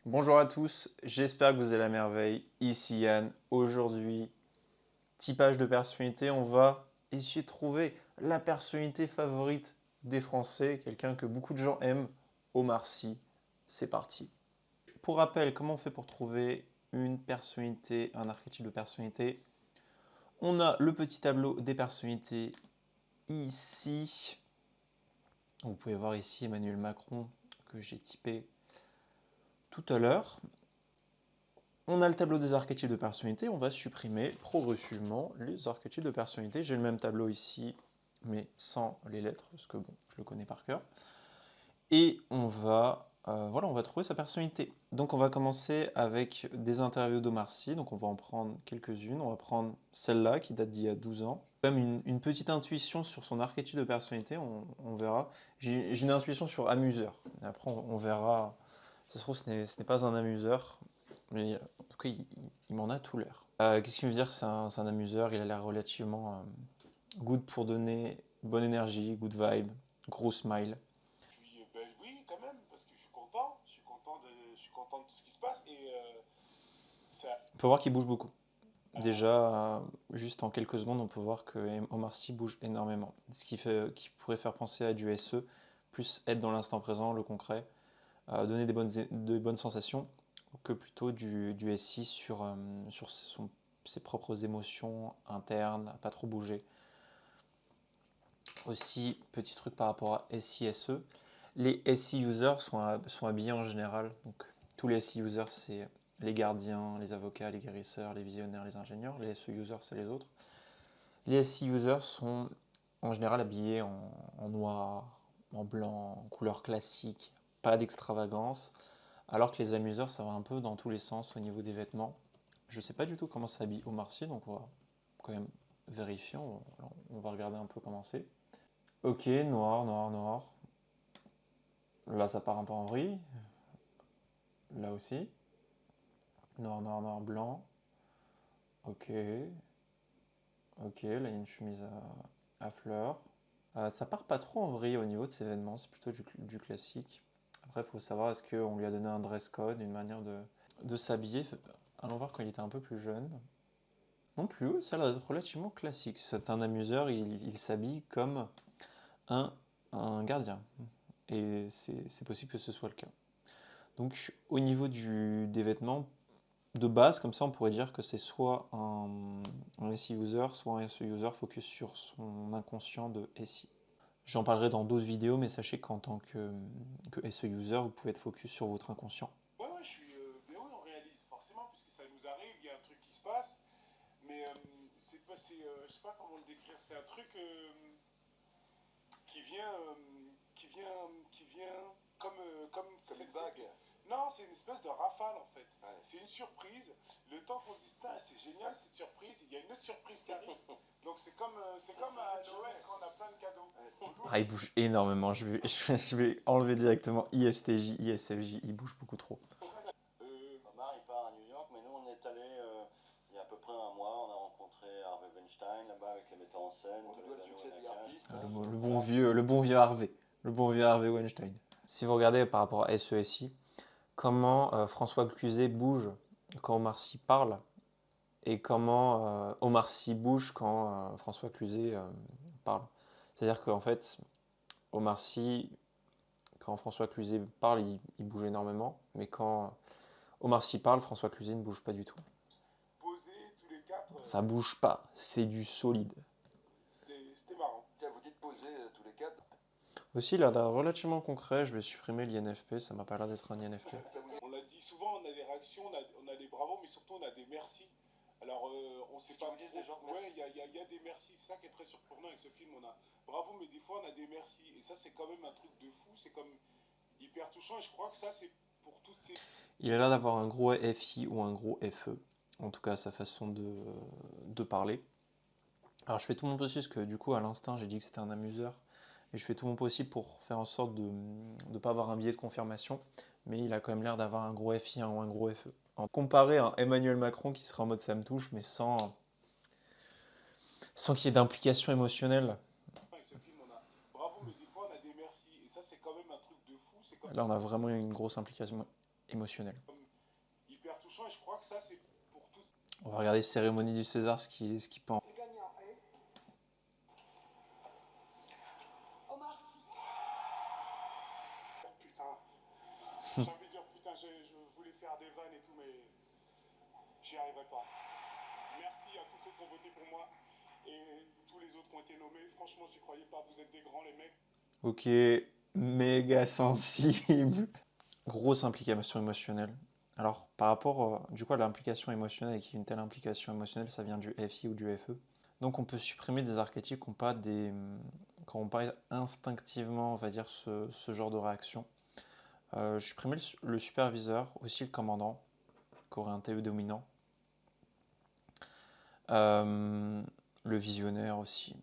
Bonjour à tous, j'espère que vous allez à merveille. Ici Yann. Aujourd'hui, typage de personnalité, on va essayer de trouver la personnalité favorite des Français, quelqu'un que beaucoup de gens aiment, Omar Sy. C'est parti. Pour rappel, comment on fait pour trouver une personnalité, un archétype de personnalité? On a le petit tableau des personnalités ici. Vous pouvez voir ici Emmanuel Macron que j'ai typé tout à l'heure. On a le tableau des archétypes de personnalité, on va supprimer progressivement les archétypes de personnalité. J'ai le même tableau ici, mais sans les lettres, parce que bon, je le connais par cœur. Et voilà, on va trouver sa personnalité. Donc on va commencer avec des interviews d'Omar Sy, donc on va en prendre quelques-unes. On va prendre celle-là, qui date d'il y a 12 ans. Même une petite intuition sur son archétype de personnalité, on verra. J'ai une intuition sur amuseur. Après, on verra. Ça se trouve, ce n'est pas un amuseur, mais en tout cas, il m'en a tout l'air. Qu'est-ce qui veut dire que c'est un amuseur? Il a l'air relativement good pour donner bonne énergie, good vibe, gros smile. Ben oui, quand même, parce que je suis content. Je suis content de tout ce qui se passe. Et ça. On peut voir qu'il bouge beaucoup. Déjà, juste en quelques secondes, on peut voir que Omar Sy bouge énormément. Ce qui pourrait faire penser à du SE, plus être dans l'instant présent, le concret, donner de bonnes sensations, que plutôt du SI sur ses propres émotions internes, à pas trop bouger. Aussi, petit truc par rapport à SI-SE, les SI users sont habillés en général, donc tous les SI users c'est les gardiens, les avocats, les guérisseurs, les visionnaires, les ingénieurs, les SE users c'est les autres. Les SI users sont en général habillés en noir, en blanc, en couleur classique, pas d'extravagance, alors que les amuseurs ça va un peu dans tous les sens au niveau des vêtements. Je sais pas du tout comment s'habille Omar Sy, donc on va quand même vérifier, on va regarder un peu comment c'est. Ok, noir, noir, noir. Là, ça part un peu en vrille. Là aussi. Noir, noir, noir, blanc. Ok. Ok, là, il y a une chemise à fleurs. Ça part pas trop en vrille au niveau de ces événements, c'est plutôt du classique. Après, il faut savoir, est-ce qu'on lui a donné un dress code, une manière de s'habiller. Allons voir quand il était un peu plus jeune. Non plus, ça a l'air d'être relativement classique. C'est un amuseur, il s'habille comme un, un gardien. Et c'est possible que ce soit le cas. Donc au niveau des vêtements, de base, comme ça on pourrait dire que c'est soit un SI user, soit un SE user focus sur son inconscient de SI. J'en parlerai dans d'autres vidéos, mais sachez qu'en tant que SE user, vous pouvez être focus sur votre inconscient. Ouais, ouais, je suis. Ben oui, on réalise forcément, puisque ça nous arrive, il y a un truc qui se passe. Mais c'est pas. Je sais pas comment le décrire. C'est un truc qui vient. Qui vient Comme une bague. Non, c'est une espèce de rafale en fait. Ouais. C'est une surprise. Le temps qu'on se dise, c'est génial cette surprise, il y a une autre surprise qui arrive. Donc c'est comme à Noël quand on a plein de cadeaux. Ouais, Ah, il bouge énormément. Je vais enlever directement ISTJ, ISFJ. Il bouge beaucoup trop. Omar, il part à New York, mais nous, on est allé il y a à peu près un mois. On a rencontré Harvey Weinstein là-bas avec les metteurs en scène. on lui doit le succès des artistes. Le bon vieux Harvey. Le bon vieux Harvey Weinstein. Si vous regardez par rapport à SESI, comment François Cluzet bouge quand Omar Sy parle et comment Omar Sy bouge quand François Cluzet parle. C'est-à-dire qu'en fait, Omar Sy, quand François Cluzet parle, il bouge énormément, mais quand Omar Sy parle, François Cluzet ne bouge pas du tout. Posés tous les quatre. Ça bouge pas, c'est du solide. C'était marrant. Tiens, vous dites poser tous les quatre. Aussi, il a l'air relativement concret, je vais supprimer l'INFP, ça m'a pas l'air d'être un INFP. On l'a dit souvent, on a des réactions, on a des bravos, mais surtout on a des merci. Alors on sait pas. Disent les gens merci. Ouais, il y a des merci. C'est ça qui est très surprenant avec ce film. On a bravo, mais des fois on a des merci. Et ça, c'est quand même un truc de fou. C'est comme hyper touchant. Et je crois que ça, c'est pour toutes ces. Il a l'air d'avoir un gros FI ou un gros FE, en tout cas sa façon de parler. Alors je fais tout mon possible, parce que du coup à l'instinct j'ai dit que c'était un amuseur, et je fais tout mon possible pour faire en sorte de ne pas avoir un biais de confirmation, mais il a quand même l'air d'avoir un gros FI ou un gros FE. Comparé à un Emmanuel Macron qui serait en mode ça me touche, mais sans qu'il y ait d'implication émotionnelle. Avec ce film, on a bravo, mais des fois on a des merci. Et ça, c'est quand même un truc de fou. C'est comme. Là on a vraiment une grosse implication émotionnel. Hyper touchant et je crois que ça c'est pour tout. On va regarder Cérémonie du César, ce qui pend. Le gagnant est Omar Sy. Oh, putain, j'ai envie de dire putain, je voulais faire des vannes et tout mais j'y arriverai pas. Merci à tous ceux qui ont voté pour moi et tous les autres qui ont été nommés. Franchement, j'y croyais pas, vous êtes des grands les mecs. Ok, méga sensible. Grosse implication émotionnelle. Alors, par rapport du coup, à l'implication émotionnelle, et qu'il y ait une telle implication émotionnelle, ça vient du FI ou du FE. Donc, on peut supprimer des archétypes qui n'ont pas instinctivement, on va dire, ce genre de réaction. Supprimer le superviseur, aussi le commandant, qui aurait un TE dominant. Le visionnaire aussi.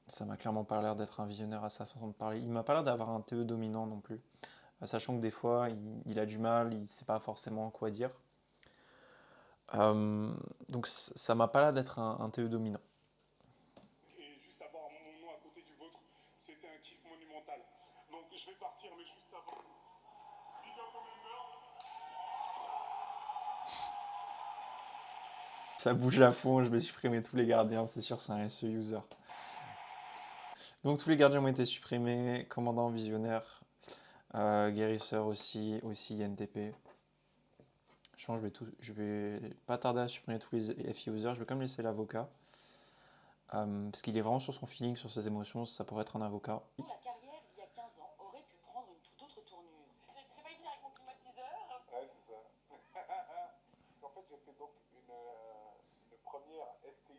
Ça m'a clairement pas l'air d'être un visionnaire à sa façon de parler. Il m'a pas l'air d'avoir un TE dominant non plus. Sachant que des fois, il a du mal, il sait pas forcément quoi dire. Donc ça m'a pas l'air d'être un TE dominant. Et juste avoir mon nom à côté du vôtre, c'était un kiff monumental. Donc je vais partir, mais juste avant. Big up Commander. Ça bouge à fond, je vais supprimer tous les gardiens, c'est sûr, c'est un SE user. Donc tous les gardiens ont été supprimés, commandant, visionnaire, guérisseur aussi INTP. Je vais pas tarder à supprimer tous les FI users, je vais quand même laisser l'avocat. Parce qu'il est vraiment sur son feeling, sur ses émotions, ça pourrait être un avocat. La carrière d'il y a 15 ans aurait pu prendre une toute autre tournure. J'ai failli finir avec mon climatiseur. Ouais, c'est ça. En fait, j'ai fait donc une première STI,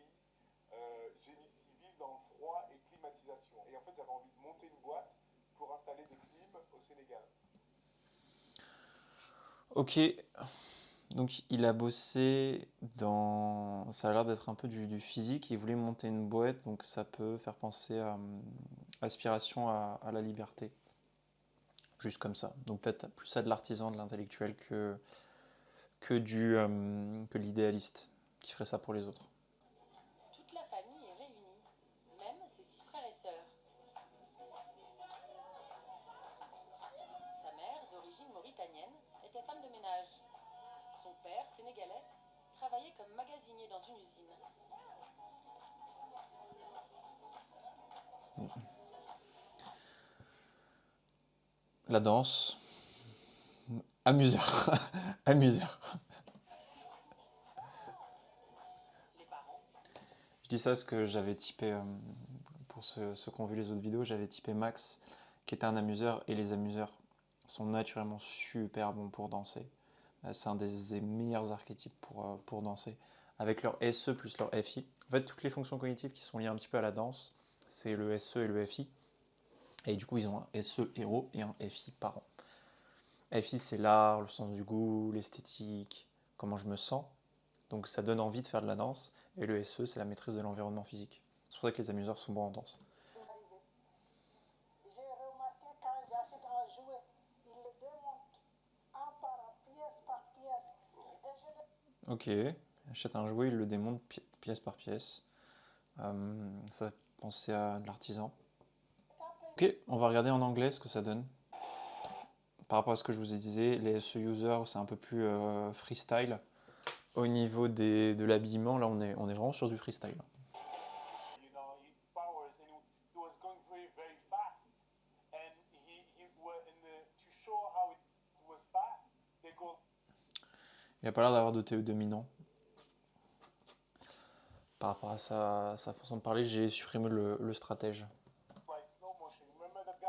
génie civil dans le froid et climatisation. Et en fait, j'avais envie de monter une boîte pour installer des clims au Sénégal. Ok, donc il a bossé dans... Ça a l'air d'être un peu du physique, il voulait monter une boîte, donc ça peut faire penser à aspiration à la liberté. Juste comme ça. Donc peut-être plus à de l'artisan, de l'intellectuel que l'idéaliste qui ferait ça pour les autres. Toute la famille est réunie, même ses 6 frères et sœurs. Sa mère, d'origine mauritanienne, était femme de ménage. Son père, sénégalais, travaillait comme magasinier dans une usine. La danse. Amuseur. Amuseur. Les parents, Je dis ça parce que j'avais typé, pour ceux qui ont vu les autres vidéos, j'avais typé Max, qui était un amuseur, et les amuseurs sont naturellement super bons pour danser. C'est un des meilleurs archétypes pour danser. Avec leur SE plus leur FI. En fait, toutes les fonctions cognitives qui sont liées un petit peu à la danse, c'est le SE et le FI. Et du coup, ils ont un SE héros et un FI parent. FI, c'est l'art, le sens du goût, l'esthétique, comment je me sens. Donc ça donne envie de faire de la danse. Et le SE, c'est la maîtrise de l'environnement physique. C'est pour ça que les amuseurs sont bons en danse. J'ai remarqué quand j'achète un jouet, il le démonte un pièce par pièce. Et je le... Ok, achète un jouet, il le démonte pièce par pièce. Ça fait penser à de l'artisan. Ok, on va regarder en anglais ce que ça donne. Par rapport à ce que je vous ai dit, les SE users, c'est un peu plus freestyle. Au niveau de l'habillement, là, on est vraiment sur du freestyle. You know, he powers and he was going very, very fast. And to show how it was fast, they go. Il n'a pas l'air d'avoir de TE dominant. Par rapport à sa façon de parler, j'ai supprimé le stratège. By slow motion. Remember the guy?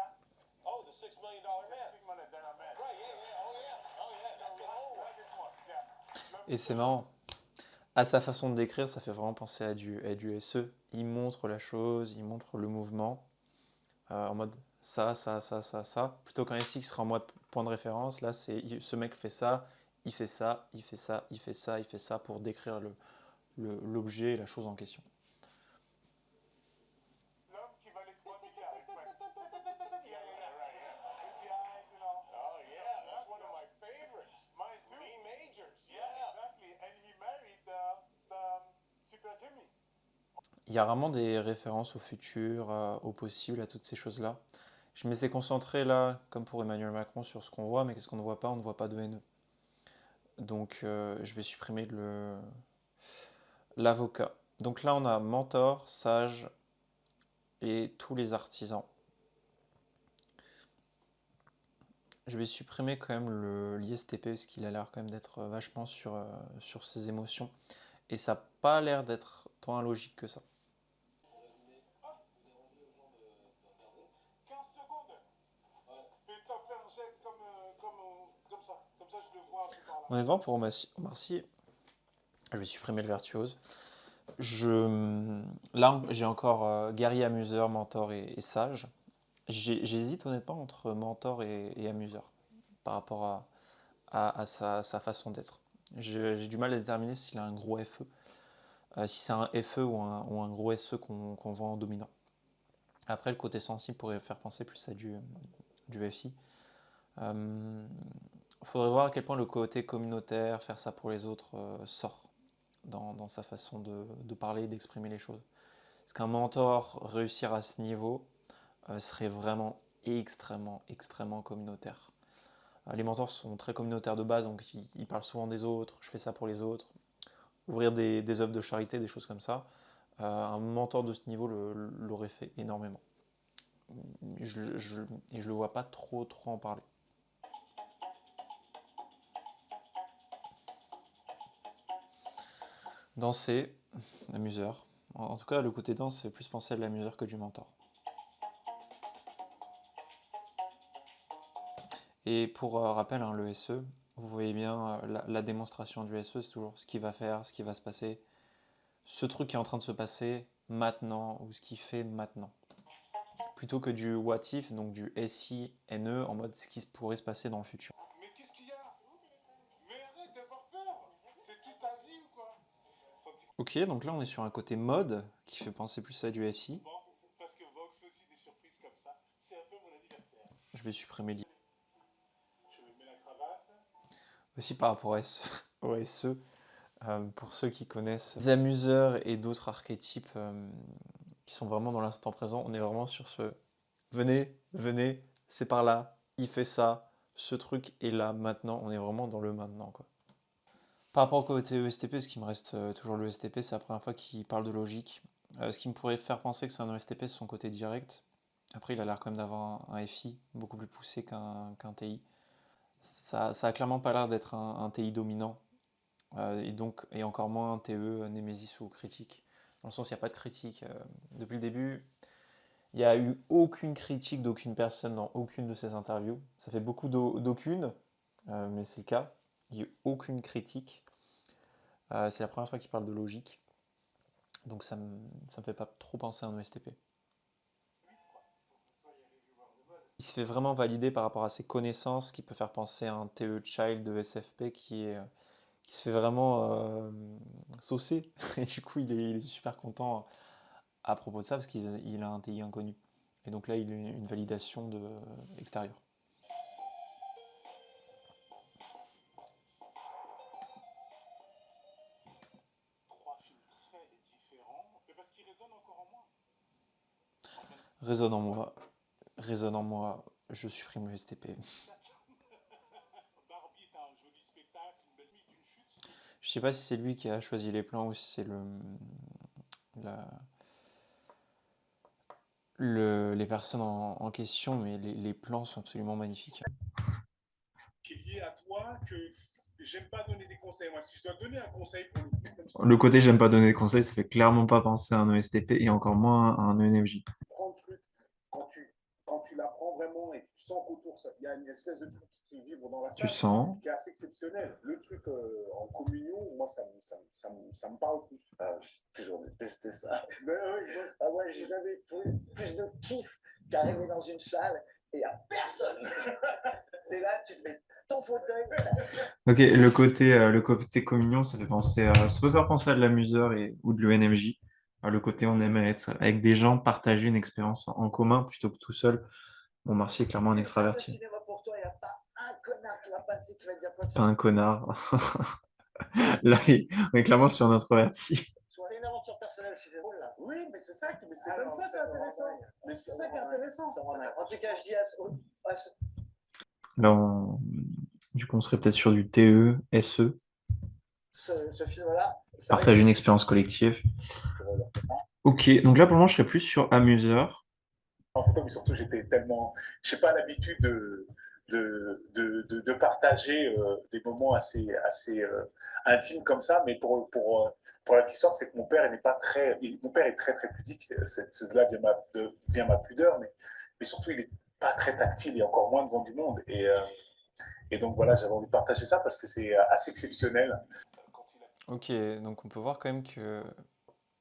Oh, the $6 million man. $6 million man. Right, yeah, oh yeah, that's an old one. Like this one, yeah. Et c'est marrant. À sa façon de décrire, ça fait vraiment penser à du SE. Il montre la chose, il montre le mouvement. En mode ça. Plutôt qu'un SI qui sera en mode point de référence, là, c'est ce mec fait ça, il fait ça, il fait ça, il fait ça, il fait ça pour décrire l'objet et la chose en question. L'homme qui valait 3 milliards. Yeah, right, yeah. With the eyes, you know. Oh yeah, that's one of my favorites. Mine too. Lee Majors, Yeah, yeah. exactly. And he married the Super Jimmy. Il y a vraiment des références au futur, au possible, à toutes ces choses-là. Je m'étais concentré là, comme pour Emmanuel Macron, sur ce qu'on voit, mais qu'est-ce qu'on ne voit pas? On ne voit pas de haineux. Donc je vais supprimer l'avocat. Donc là, on a mentor, sage et tous les artisans. Je vais supprimer quand même l'ISTP parce qu'il a l'air quand même d'être vachement sur ses émotions. Et ça n'a pas l'air d'être tant logique que ça. 15 secondes. Fais-toi faire un geste comme ça. Comme ça, je le vois un peu par là. Honnêtement, pour Omar Sy, je vais supprimer le virtuose. Là, j'ai encore guerrier, amuseur, mentor et sage. J'hésite honnêtement entre mentor et amuseur par rapport à sa façon d'être. J'ai du mal à déterminer s'il a un gros FE, si c'est un FE ou un gros SE qu'on voit en dominant. Après, le côté sensible pourrait faire penser plus à du FI. Faudrait voir à quel point le côté communautaire, faire ça pour les autres, sort dans sa façon de parler et d'exprimer les choses. Parce qu'un mentor réussir à ce niveau serait vraiment extrêmement communautaire. Les mentors sont très communautaires de base, donc ils parlent souvent des autres, je fais ça pour les autres. Ouvrir des œuvres de charité, des choses comme ça. Un mentor de ce niveau l'aurait fait énormément. Et je le vois pas trop en parler. Danser, amuseur. En tout cas, le côté danse fait plus penser à de l'amuseur que du mentor. Et pour rappel, hein, le SE, vous voyez bien la démonstration du SE, c'est toujours ce qu'il va faire, ce qui va se passer, ce truc qui est en train de se passer maintenant, ou ce qu'il fait maintenant. Plutôt que du what if, donc du SI-NE, en mode ce qui pourrait se passer dans le futur. Mais qu'est-ce qu'il y a? Mais arrête d'avoir peur. C'est toute ta vie ou quoi? Ok, donc là on est sur un côté mode qui fait penser plus à du FI. Bon, parce que Vogue fait aussi des surprises comme ça. C'est un peu mon anniversaire. Je vais supprimer l'idée. Je me mets la cravate. Aussi par rapport au SE, pour ceux qui connaissent les amuseurs et d'autres archétypes qui sont vraiment dans l'instant présent, on est vraiment sur ce venez, c'est par là, il fait ça, ce truc est là maintenant, on est vraiment dans le maintenant, quoi. Par rapport au côté ESTP, ce qui me reste toujours le ESTP, c'est la première fois qu'il parle de logique. Ce qui me pourrait faire penser que c'est un ESTP, c'est son côté direct. Après, il a l'air quand même d'avoir un FI beaucoup plus poussé qu'un TI. Ça a clairement pas l'air d'être un TI dominant. Et encore moins un TE, Némésis ou critique. Dans le sens, il n'y a pas de critique. Depuis le début, il n'y a eu aucune critique d'aucune personne dans aucune de ces interviews. Ça fait beaucoup d'aucune, mais c'est le cas. Il n'y a eu aucune critique. C'est la première fois qu'il parle de logique. Donc ça me fait pas trop penser à un ESTP. Il se fait vraiment valider par rapport à ses connaissances, qui peut faire penser à un TE Child de SFP qui se fait vraiment saucer. Et du coup, il est super content à propos de ça parce qu'il a un TI inconnu. Et donc là, il a une validation extérieure. Trois films très différents. Mais parce qu'ils résonnent encore en moi. Résonne en moi, je supprime le STP. Barbie est un joli spectacle, une belle musique, une chute. Je sais pas si c'est lui qui a choisi les plans ou si c'est les personnes en question, mais les plans sont absolument magnifiques. Qui est lié à toi, que j'aime pas donner des conseils. Moi, si je dois donner un conseil pour le coup, comme ça, Le côté j'aime pas donner de conseils, ça fait clairement pas penser à un ESTP et encore moins à un ENFJ. prends le truc, quand tu l'apprends vraiment et tu sens qu'autour, il y a une espèce de truc qui vibre dans la Tu salle, sens? qui est assez exceptionnel. Le truc en communion, moi, ça me parle plus. J'ai toujours détesté ça. Mais oui, Ah ouais, j'ai jamais trouvé plus de kiff qu'arriver dans une salle et il n'y a personne. T'es là, tu te mets ton fauteuil. Ok, le côté communion, ça peut faire penser à de l'amuseur ou de l'ENFJ. Le côté on aime être avec des gens, partager une expérience en commun plutôt que tout seul. Bon, Marcy est clairement un Une salle de extraverti. cinéma pour toi, il n'y a pas un connard qui va passer qui va te dire quoi que ce Pas un connard. Là, on est clairement sur un introverti. soit. C'est une aventure personnelle si c'est drôle là. Oui, mais c'est ça, mais c'est Ah comme non, ça, c'est ça me rend intéressant. dingue. Mais c'est Ça ça me qui est rend dingue. intéressant. Ça me rend dingue. En tout cas, je dis Là, du coup, on serait peut-être sur du TE, SE, ce film-là, c'est vrai partager une expérience collective. Ok, donc là, pour le moment, je serais plus sur amuseur. En photo, mais surtout, j'étais tellement. Je sais pas l'habitude de partager des moments assez intimes comme ça, mais pour la petite histoire, c'est que mon père, il n'est pas très. Mon père est très, très pudique. C'est de là vient ma pudeur, mais surtout, il n'est pas très tactile et encore moins devant du monde. Et donc voilà, j'avais envie de partager ça parce que c'est assez exceptionnel. Ok, donc on peut voir quand même que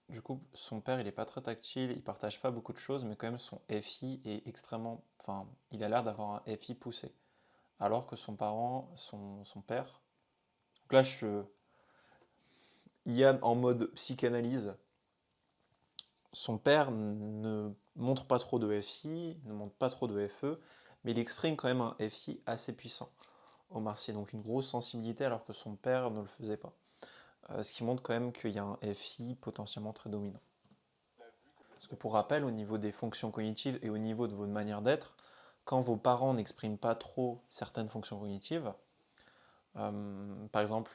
du coup son père il est pas très tactile, il partage pas beaucoup de choses, mais quand même son FI est extrêmement. Enfin, il a l'air d'avoir un FI poussé. Alors que son père. Donc là, Yann en mode psychanalyse, son père ne montre pas trop de FI, ne montre pas trop de FE, mais il exprime quand même un FI assez puissant. Omar Sy, donc une grosse sensibilité alors que son père ne le faisait pas. Ce qui montre quand même qu'il y a un FI potentiellement très dominant. Parce que pour rappel, au niveau des fonctions cognitives et au niveau de votre manière d'être, quand vos parents n'expriment pas trop certaines fonctions cognitives, par exemple,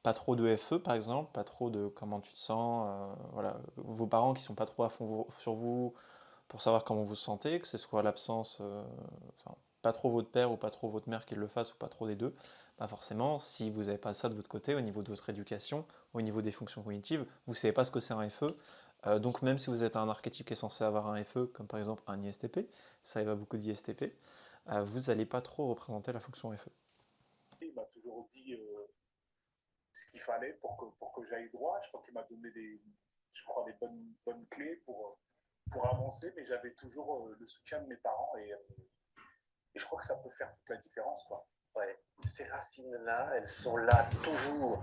pas trop de FE par exemple, pas trop de comment tu te sens, voilà, vos parents qui sont pas trop à fond sur vous pour savoir comment vous vous sentez, que ce soit l'absence, enfin, pas trop votre père ou pas trop votre mère qui le fasse ou pas trop des deux, bah forcément, si vous n'avez pas ça de votre côté, au niveau de votre éducation, au niveau des fonctions cognitives, vous ne savez pas ce que c'est un FE, donc même si vous êtes un archétype qui est censé avoir un FE, comme par exemple un ISTP, ça arrive à beaucoup d'ISTP, vous n'allez pas trop représenter la fonction FE. Il m'a toujours dit ce qu'il fallait pour que j'aille droit. Je crois qu'il m'a donné des bonnes clés pour avancer, mais j'avais toujours le soutien de mes parents et je crois que ça peut faire toute la différence, quoi. Ouais. Ces racines-là, elles sont là toujours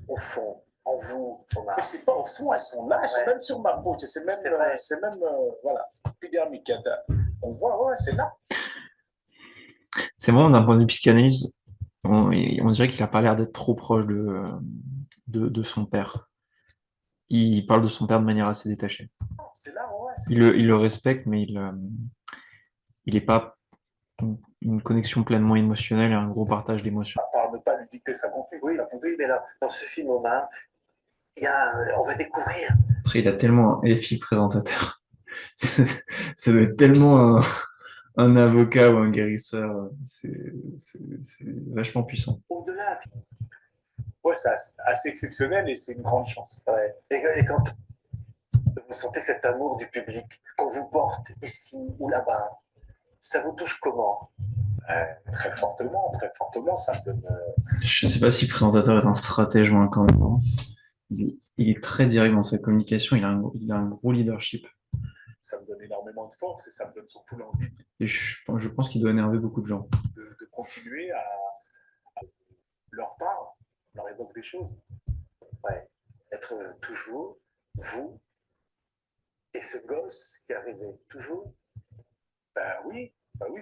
au fond, en vous, Omar. Mais c'est pas au fond, elles sont là, elles sont Ouais. même sur ma peau. C'est même voilà, épidermique. On voit, ouais, c'est là. C'est vraiment d'un point de vue psychanalyse, on dirait qu'il n'a pas l'air d'être trop proche de son père. Il parle de son père de manière assez détachée. C'est là, ouais, il le respecte, mais il n'est pas une connexion pleinement émotionnelle et un gros partage d'émotions. À part ne pas lui dicter sa conduite. Oui, oui, mais là, dans ce film, Omar, on va découvrir. Après, il a tellement un FI présentateur. Ça doit être tellement un avocat ou un guérisseur. C'est vachement puissant. Au-delà. Ouais, c'est assez exceptionnel et c'est une grande chance. Ouais. Et quand vous sentez cet amour du public qu'on vous porte ici ou là-bas, ça vous touche comment? Très fortement, ça me donne. Je ne sais pas si le présentateur est un stratège ou un candidat. Il est très direct dans sa communication, il a un gros leadership. Ça me donne énormément de force et ça me donne surtout l'envie Et je pense qu'il doit énerver beaucoup de gens. de continuer à leur parler, leur évoque des choses. Ouais. Être toujours vous et ce gosse qui arrivait toujours. Ben oui,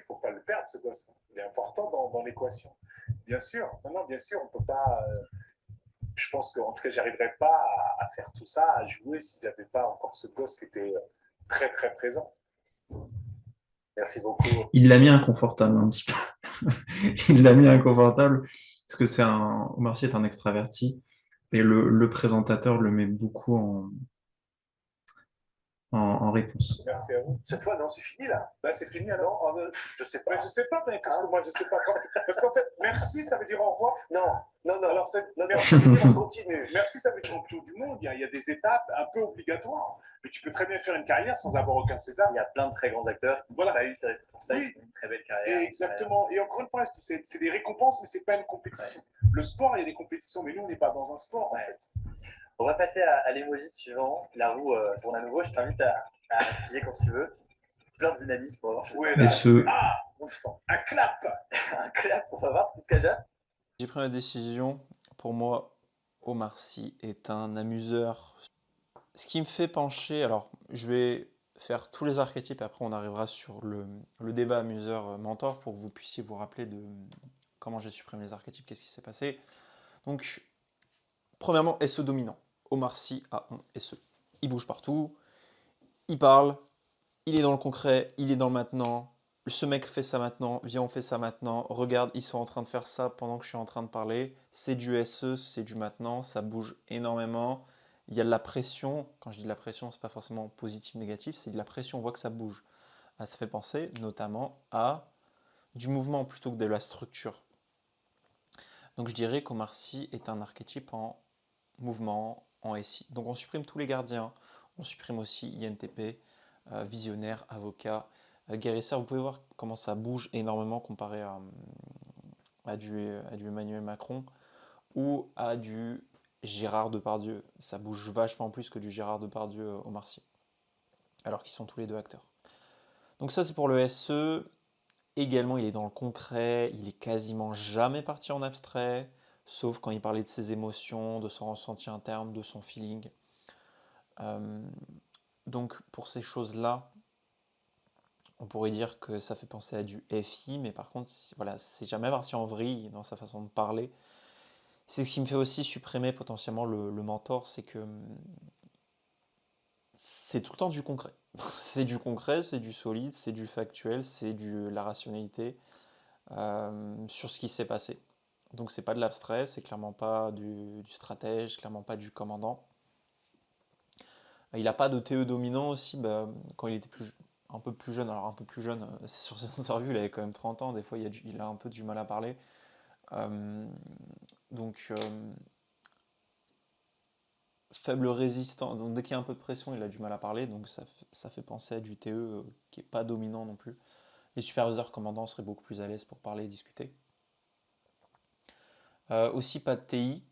faut pas le perdre, ce gosse. Il est important dans l'équation. Bien sûr, non, bien sûr, on peut pas. Je pense qu'en tout cas, j'arriverais pas à faire tout ça, à jouer si j'avais pas encore ce gosse qui était très très présent. Merci beaucoup. Il l'a mis inconfortable un petit peu. Il l'a mis inconfortable parce que Omar Sy est un extraverti et le présentateur le met beaucoup en réponse. Merci à vous. Cette fois, non, c'est fini là. Là, c'est fini alors. Non, je sais pas. Mais je sais pas, mais qu'est-ce que moi je sais pas. Parce qu'en fait, merci, ça veut dire au revoir. Non. Alors, Merci, ça veut dire on continue. Merci, ça veut dire au tour du monde. Il y a des étapes un peu obligatoires. Mais tu peux très bien faire une carrière sans avoir aucun César. Il y a plein de très grands acteurs. Voilà. On a eu une très belle carrière. Exactement. Et encore une fois, c'est des récompenses, mais c'est pas une compétition. Ouais. Le sport, il y a des compétitions, mais nous, on n'est pas dans un sport, en fait. On va passer à l'emoji suivant. La roue tourne à nouveau. Je t'invite à appuyer quand tu veux. Plein de dynamisme pour voir. Ouais, On le sent. Un clap. Un clap. On va voir ce qui se cache. J'ai pris ma décision. Pour moi, Omar Sy est un amuseur. Ce qui me fait pencher, alors je vais faire tous les archétypes, après on arrivera sur le débat amuseur-mentor pour que vous puissiez vous rappeler de comment j'ai supprimé les archétypes, qu'est-ce qui s'est passé. Donc, premièrement, SE dominant. Omar Sy a un SE. il bouge partout, il parle, il est dans le concret, il est dans le maintenant. Ce mec fait ça maintenant, viens on fait ça maintenant, regarde ils sont en train de faire ça pendant que je suis en train de parler, c'est du SE, c'est du maintenant, ça bouge énormément, il y a de la pression, quand je dis de la pression c'est pas forcément positif ou négatif, c'est de la pression, on voit que ça bouge. Ah, ça fait penser notamment à du mouvement plutôt que de la structure. Donc je dirais qu'Omar Sy est un archétype en mouvement, en SI. Donc on supprime tous les gardiens, on supprime aussi INTP, visionnaire, avocat, guérisseur. Vous pouvez voir comment ça bouge énormément comparé à du Emmanuel Macron ou à du Gérard Depardieu. Ça bouge vachement plus que du Gérard Depardieu Omar Sy, alors qu'ils sont tous les deux acteurs. Donc ça c'est pour le SE. Également, il est dans le concret, il est quasiment jamais parti en abstrait, sauf quand il parlait de ses émotions, de son ressenti interne, de son feeling. Donc pour ces choses-là, on pourrait dire que ça fait penser à du FI, mais par contre, voilà, c'est jamais parti en vrille dans sa façon de parler. C'est ce qui me fait aussi supprimer potentiellement le mentor, c'est que c'est tout le temps du concret. C'est du concret, c'est du solide, c'est du factuel, c'est de la rationalité sur ce qui s'est passé. Donc c'est pas de l'abstrait, c'est clairement pas du stratège, clairement pas du commandant. Il n'a pas de TE dominant aussi, bah, quand il était un peu plus jeune, alors un peu plus jeune, c'est sur ses interviews, il avait quand même 30 ans, des fois il a un peu du mal à parler. Donc faible résistance, donc dès qu'il y a un peu de pression, il a du mal à parler, donc ça fait penser à du TE qui n'est pas dominant non plus. Les superviseurs commandants seraient beaucoup plus à l'aise pour parler et discuter. Aussi pas de TI,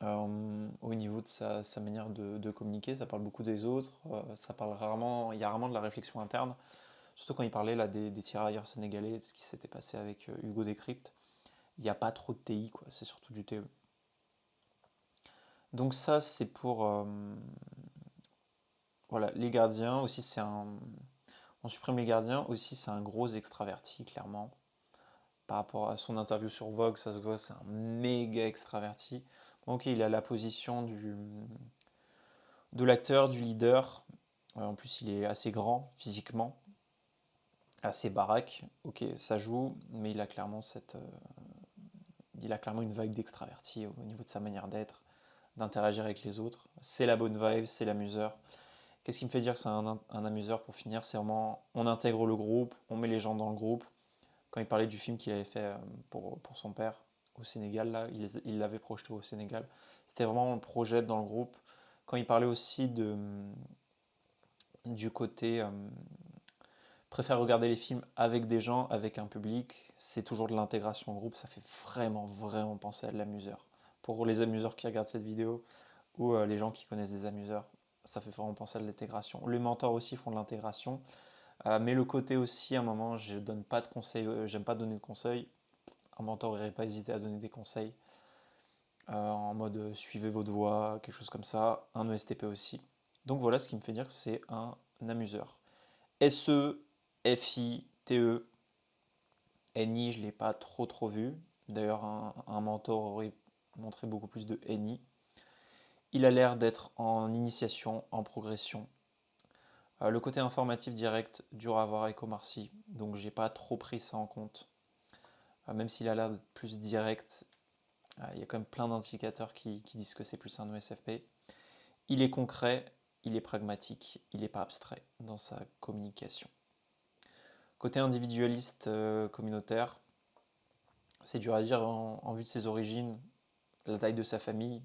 au niveau de sa manière de communiquer, ça parle beaucoup des autres, ça parle rarement, il y a rarement de la réflexion interne, surtout quand il parlait là des tirailleurs sénégalais, de ce qui s'était passé avec Hugo Décrypte, il n'y a pas trop de TI, quoi, c'est surtout du TE. Donc ça c'est pour voilà, les gardiens, aussi c'est on supprime les gardiens, aussi c'est un gros extraverti, clairement. Par rapport à son interview sur Vogue, ça se voit, c'est un méga extraverti. Ok, il a la position de l'acteur, du leader. En plus, il est assez grand physiquement, assez baraque. Ok, ça joue, mais il a clairement une vibe d'extraverti au niveau de sa manière d'être, d'interagir avec les autres. C'est la bonne vibe, c'est l'amuseur. Qu'est-ce qui me fait dire que c'est un amuseur pour finir? C'est vraiment, on intègre le groupe, on met les gens dans le groupe. Quand il parlait du film qu'il avait fait pour son père au Sénégal, là, il l'avait projeté au Sénégal. C'était vraiment un projet dans le groupe. Quand il parlait aussi du côté préfère regarder les films avec des gens, avec un public, c'est toujours de l'intégration au groupe, ça fait vraiment, vraiment penser à de l'amuseur. Pour les amuseurs qui regardent cette vidéo ou les gens qui connaissent des amuseurs, ça fait vraiment penser à de l'intégration. Les mentors aussi font de l'intégration, mais le côté aussi, à un moment, je donne pas de conseils, j'aime pas donner de conseils. Un mentor n'aurait pas hésité à donner des conseils en mode suivez votre voie, quelque chose comme ça. Un ESTP aussi. Donc voilà ce qui me fait dire que c'est un amuseur. SE, FI, TE, NI, je ne l'ai pas trop vu. D'ailleurs, un mentor aurait montré beaucoup plus de NI. Il a l'air d'être en initiation, en progression. Le côté informatif direct, dur à avoir avec Omar Sy, donc j'ai pas trop pris ça en compte. Même s'il a l'air d'être plus direct, il y a quand même plein d'indicateurs qui disent que c'est plus un ESFP. Il est concret, il est pragmatique, il n'est pas abstrait dans sa communication. Côté individualiste communautaire, c'est dur à dire en vue de ses origines, la taille de sa famille.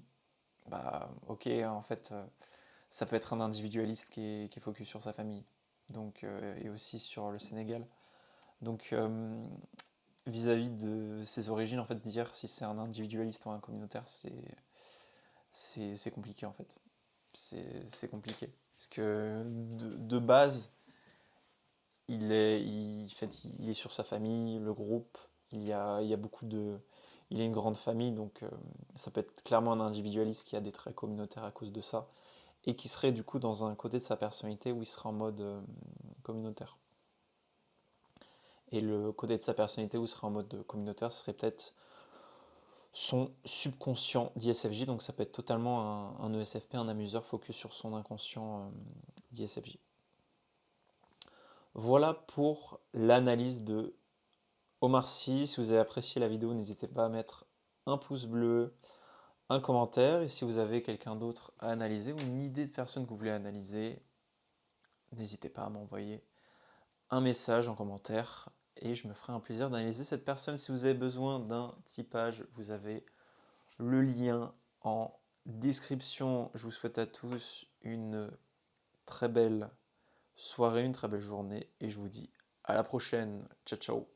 Bah ok, en fait, ça peut être un individualiste qui est focus sur sa famille, donc, et aussi sur le Sénégal. Donc vis-à-vis de ses origines, en fait, dire si c'est un individualiste ou un communautaire, c'est compliqué en fait. C'est compliqué. Parce que de base, il est sur sa famille, le groupe, il y a beaucoup de. Il est une grande famille, donc ça peut être clairement un individualiste qui a des traits communautaires à cause de ça, et qui serait du coup dans un côté de sa personnalité où il serait en mode communautaire. Et le côté de sa personnalité où il serait en mode communautaire, ce serait peut-être son subconscient d'ISFJ, donc ça peut être totalement un ESFP, un amuseur focus sur son inconscient d'ISFJ. Voilà pour l'analyse de Omar Sy. Si vous avez apprécié la vidéo, n'hésitez pas à mettre un pouce bleu, un commentaire, et si vous avez quelqu'un d'autre à analyser ou une idée de personne que vous voulez analyser, n'hésitez pas à m'envoyer un message en commentaire et je me ferai un plaisir d'analyser cette personne. Si vous avez besoin d'un typage, vous avez le lien en description. Je vous souhaite à tous une très belle soirée, une très belle journée et je vous dis à la prochaine. Ciao ciao.